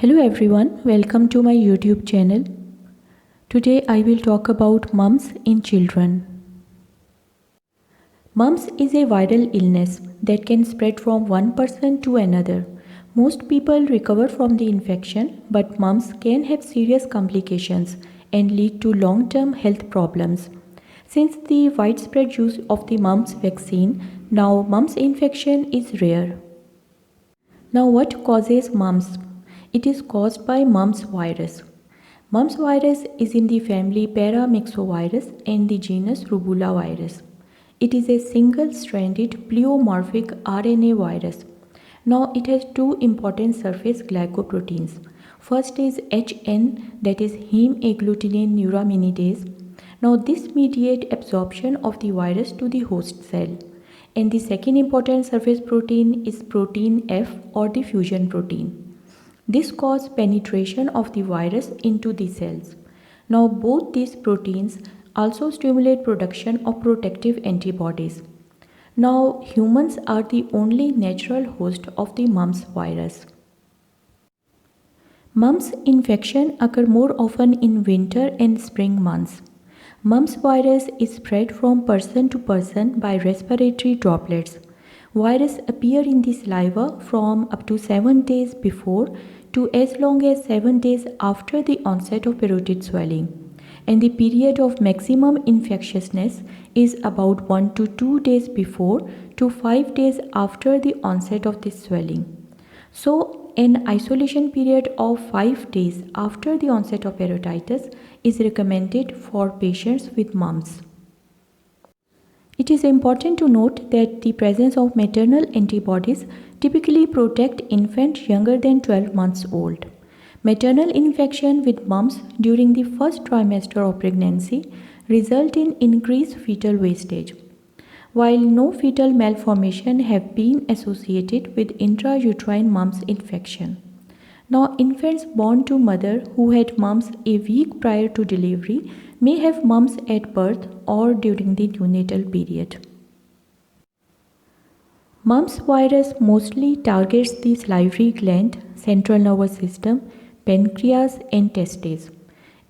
Hello everyone, welcome to my YouTube channel. Today I will talk about mumps in children. Mumps is a viral illness that can spread from one person to another. Most people recover from the infection, but mumps can have serious complications and lead to long-term health problems. Since the widespread use of the mumps vaccine, now mumps infection is rare. Now what causes mumps? It is caused by mumps virus. Mumps virus is in the family Paramyxovirus and the genus Rubella virus. It is a single-stranded pleomorphic RNA virus. Now it has two important surface glycoproteins. First is HN, that is heme agglutinin neuraminidase. Now this mediates absorption of the virus to the host cell. And the second important surface protein is protein F or the fusion protein. This causes penetration of the virus into the cells. Now both these proteins also stimulate production of protective antibodies. Now humans are the only natural host of the mumps virus. Mumps infection occur more often in winter and spring months. Mumps virus is spread from person to person by respiratory droplets. Virus appear in the saliva from up to 7 days before to as long as 7 days after the onset of parotid swelling, and the period of maximum infectiousness is about 1 to 2 days before to 5 days after the onset of this swelling. So, an isolation period of 5 days after the onset of parotitis is recommended for patients with mumps. It is important to note that the presence of maternal antibodies typically protect infants younger than 12 months old. Maternal infection with mumps during the first trimester of pregnancy result in increased fetal wastage. While no fetal malformation have been associated with intrauterine mumps infection. Now, infants born to mother who had mumps a week prior to delivery may have mumps at birth or during the neonatal period. Mumps virus mostly targets the salivary gland, central nervous system, pancreas and testes,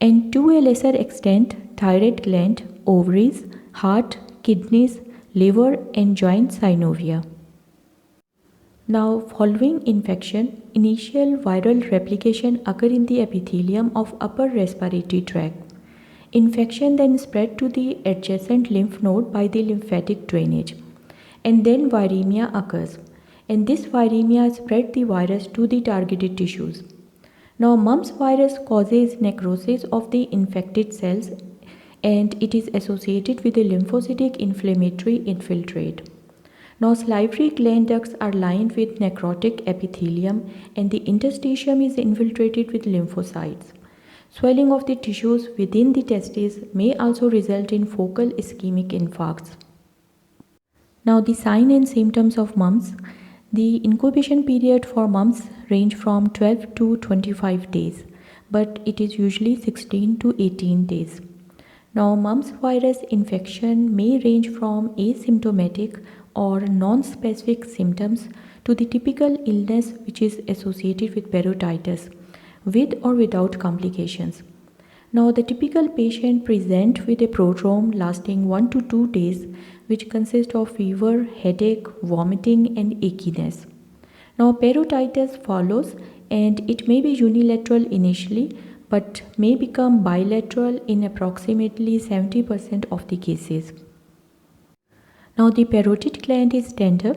and to a lesser extent thyroid gland, ovaries, heart, kidneys, liver and joint synovia. Now, following infection, initial viral replication occur in the epithelium of upper respiratory tract. Infection then spread to the adjacent lymph node by the lymphatic drainage, and then viremia occurs, and this viremia spread the virus to the targeted tissues. Now, mumps virus causes necrosis of the infected cells, and it is associated with a lymphocytic inflammatory infiltrate. Now, salivary gland ducts are lined with necrotic epithelium, and the interstitium is infiltrated with lymphocytes. Swelling of the tissues within the testes may also result in focal ischemic infarcts. Now, the sign and symptoms of mumps. The incubation period for mumps range from 12 to 25 days, but it is usually 16 to 18 days. Now, mumps virus infection may range from asymptomatic or non-specific symptoms to the typical illness which is associated with parotitis, with or without complications. Now, the typical patient present with a prodrome lasting 1 to 2 days, which consists of fever, headache, vomiting and achiness. Now, parotitis follows, and it may be unilateral initially, but may become bilateral in approximately 70% of the cases. Now, the parotid gland is tender,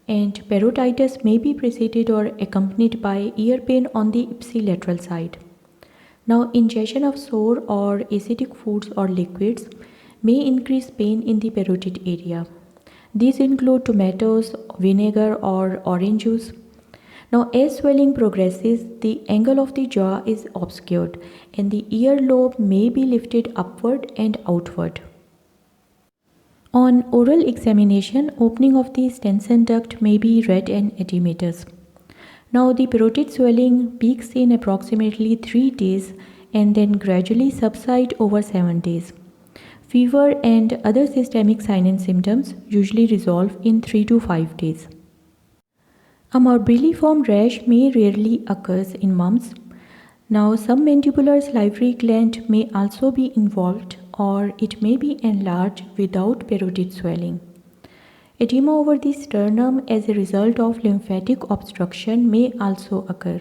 and parotitis may be preceded or accompanied by ear pain on the ipsilateral side. Now, ingestion of sour or acidic foods or liquids may increase pain in the parotid area. These include tomatoes, vinegar or orange juice. Now, as swelling progresses, the angle of the jaw is obscured and the earlobe may be lifted upward and outward. On oral examination, opening of the Stenson duct may be red and edematous. Now, the parotid swelling peaks in approximately 3 days and then gradually subside over 7 days. Fever and other systemic signs and symptoms usually resolve in 3 to 5 days. A morbilliform rash may rarely occur in mumps. Now, some mandibular salivary gland may also be involved, or it may be enlarged without parotid swelling. Edema over the sternum as a result of lymphatic obstruction may also occur.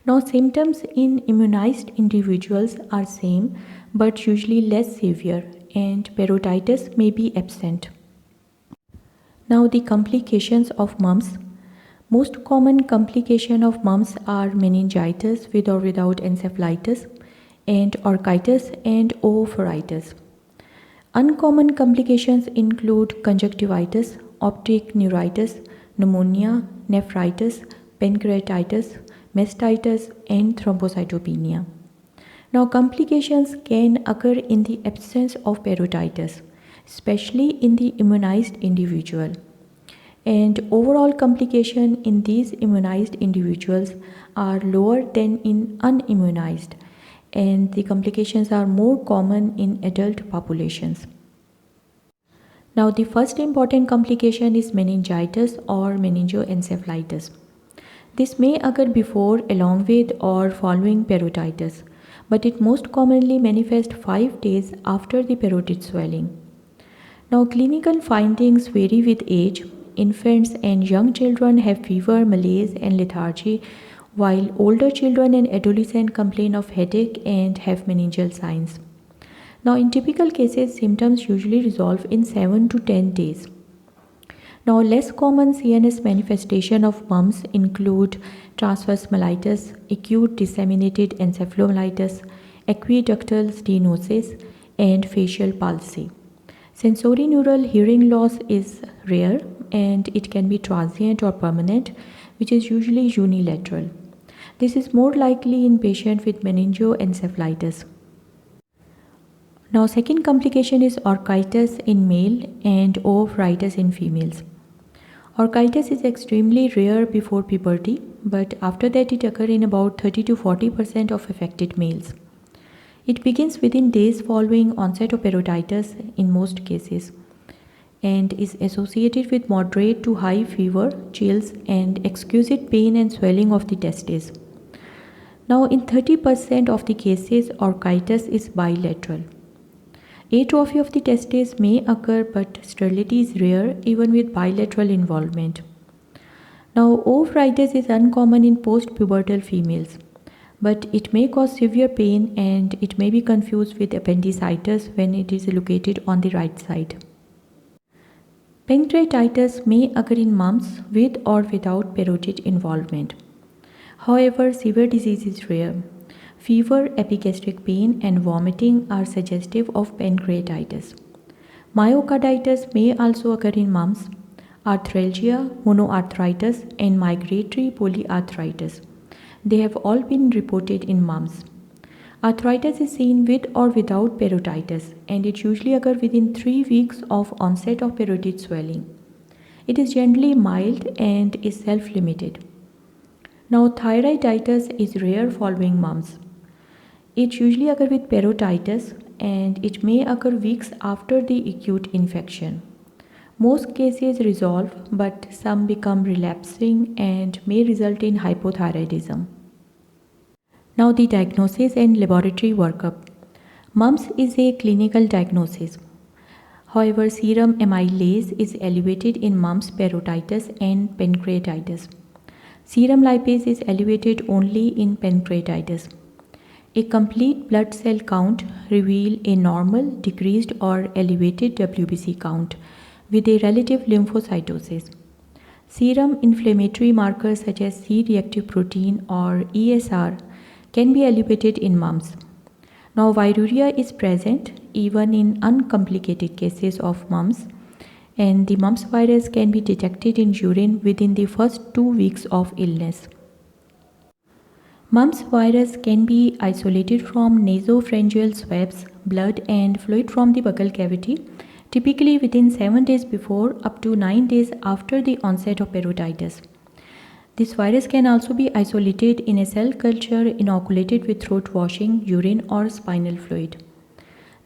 Now, symptoms in immunized individuals are same but usually less severe, and parotitis may be absent. Now, the complications of mumps. Most common complications of mumps are meningitis with or without encephalitis, and orchitis and oophoritis. Uncommon complications include conjunctivitis, optic neuritis, pneumonia, nephritis, pancreatitis, mastitis, and thrombocytopenia. Now, complications can occur in the absence of parotitis, especially in the immunized individual. And overall complications in these immunized individuals are lower than in unimmunized, and the complications are more common in adult populations. Now, the first important complication is meningitis or meningoencephalitis. This may occur before, along with, or following parotitis, but it most commonly manifests 5 days after the parotid swelling. Now, clinical findings vary with age. Infants and young children have fever, malaise, and lethargy, while older children and adolescents complain of headache and have meningeal signs. Now, in typical cases, symptoms usually resolve in 7 to 10 days. Now, less common CNS manifestation of mumps include transverse myelitis, acute disseminated encephalomyelitis, aqueductal stenosis, and facial palsy. Sensorineural hearing loss is rare and it can be transient or permanent, which is usually unilateral. This is more likely in patients with meningoencephalitis. Now, second complication is orchitis in male and oophoritis in females. Orchitis is extremely rare before puberty, but after that it occurs in about 30 to 40% of affected males. It begins within days following onset of parotitis in most cases and is associated with moderate to high fever, chills, and exquisite pain and swelling of the testes. Now, in 30% of the cases, orchitis is bilateral. Atrophy of the testes may occur, but sterility is rare even with bilateral involvement. Now, oophoritis is uncommon in post-pubertal females, but it may cause severe pain and it may be confused with appendicitis when it is located on the right side. Pancreatitis may occur in mumps with or without parotid involvement. However, severe disease is rare. Fever, epigastric pain, and vomiting are suggestive of pancreatitis. Myocarditis may also occur in mumps, arthralgia, monoarthritis, and migratory polyarthritis. They have all been reported in mumps. Arthritis is seen with or without parotitis, and it usually occurs within 3 weeks of onset of parotid swelling. It is generally mild and is self-limited. Now, thyroiditis is rare following mumps. It usually occurs with parotitis and it may occur weeks after the acute infection. Most cases resolve, but some become relapsing and may result in hypothyroidism. Now, the diagnosis and laboratory workup. Mumps is a clinical diagnosis. However, serum amylase is elevated in mumps, parotitis, and pancreatitis. Serum lipase is elevated only in pancreatitis. A complete blood cell count reveals a normal, decreased, or elevated WBC count with a relative lymphocytosis. Serum inflammatory markers such as C-reactive protein or ESR can be elevated in mumps. Now, viruria is present even in uncomplicated cases of mumps, and the mumps virus can be detected in urine within the first 2 weeks of illness. Mumps virus can be isolated from nasopharyngeal swabs, blood, and fluid from the buccal cavity, typically within 7 days before up to 9 days after the onset of parotitis. This virus can also be isolated in a cell culture inoculated with throat washing, urine, or spinal fluid.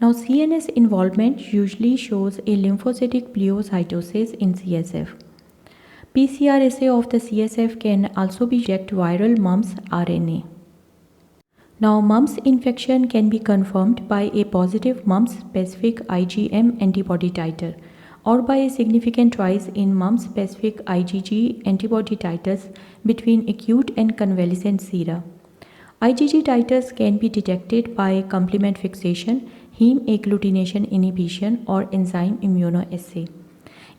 Now, CNS involvement usually shows a lymphocytic pleocytosis in CSF. PCR assay of the CSF can also be detect viral mumps RNA. Now, mumps infection can be confirmed by a positive mumps-specific IgM antibody titer or by a significant rise in mumps-specific IgG antibody titers between acute and convalescent sera. IgG titers can be detected by complement fixation, heme agglutination inhibition, or enzyme immunoassay.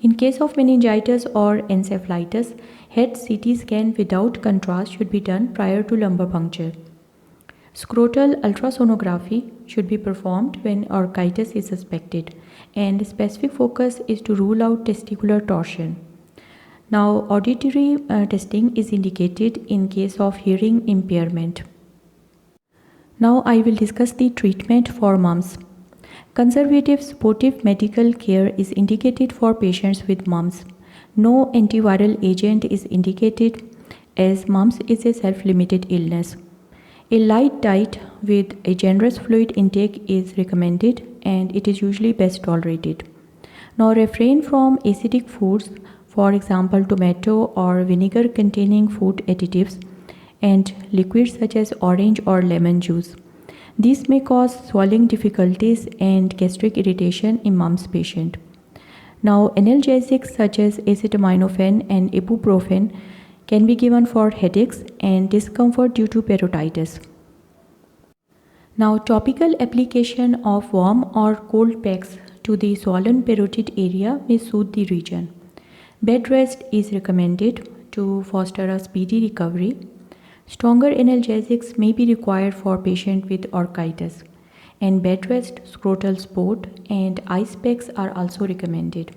In case of meningitis or encephalitis, head CT scan without contrast should be done prior to lumbar puncture. Scrotal ultrasonography should be performed when orchitis is suspected, and specific focus is to rule out testicular torsion. Now, auditory testing is indicated in case of hearing impairment. Now, I will discuss the treatment for mumps. Conservative supportive medical care is indicated for patients with mumps. No antiviral agent is indicated as mumps is a self-limited illness. A light diet with a generous fluid intake is recommended and it is usually best tolerated. Now, refrain from acidic foods, for example tomato or vinegar containing food additives, and liquids such as orange or lemon juice. These may cause swallowing difficulties and gastric irritation in mumps patient. Now, analgesics such as acetaminophen and ibuprofen can be given for headaches and discomfort due to parotitis. Now, topical application of warm or cold packs to the swollen parotid area may soothe the region. Bed rest is recommended to foster a speedy recovery. Stronger analgesics may be required for patients with orchitis, and bed rest, scrotal support, and ice packs are also recommended.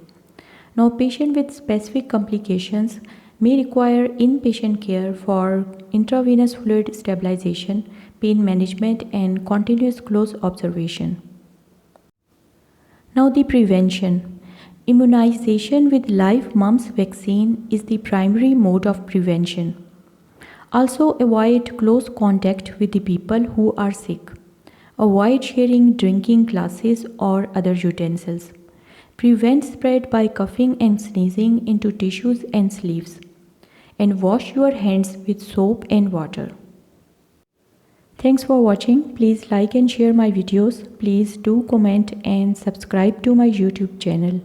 Now, patients with specific complications may require inpatient care for intravenous fluid stabilization, pain management, and continuous close observation. Now, the prevention. Immunization with live mumps vaccine is the primary mode of prevention. Also, avoid close contact with the people who are sick. Avoid sharing drinking glasses or other utensils. Prevent spread by coughing and sneezing into tissues and sleeves. And wash your hands with soap and water. Thanks for watching. Please like and share my videos. Please do comment and subscribe to my YouTube channel.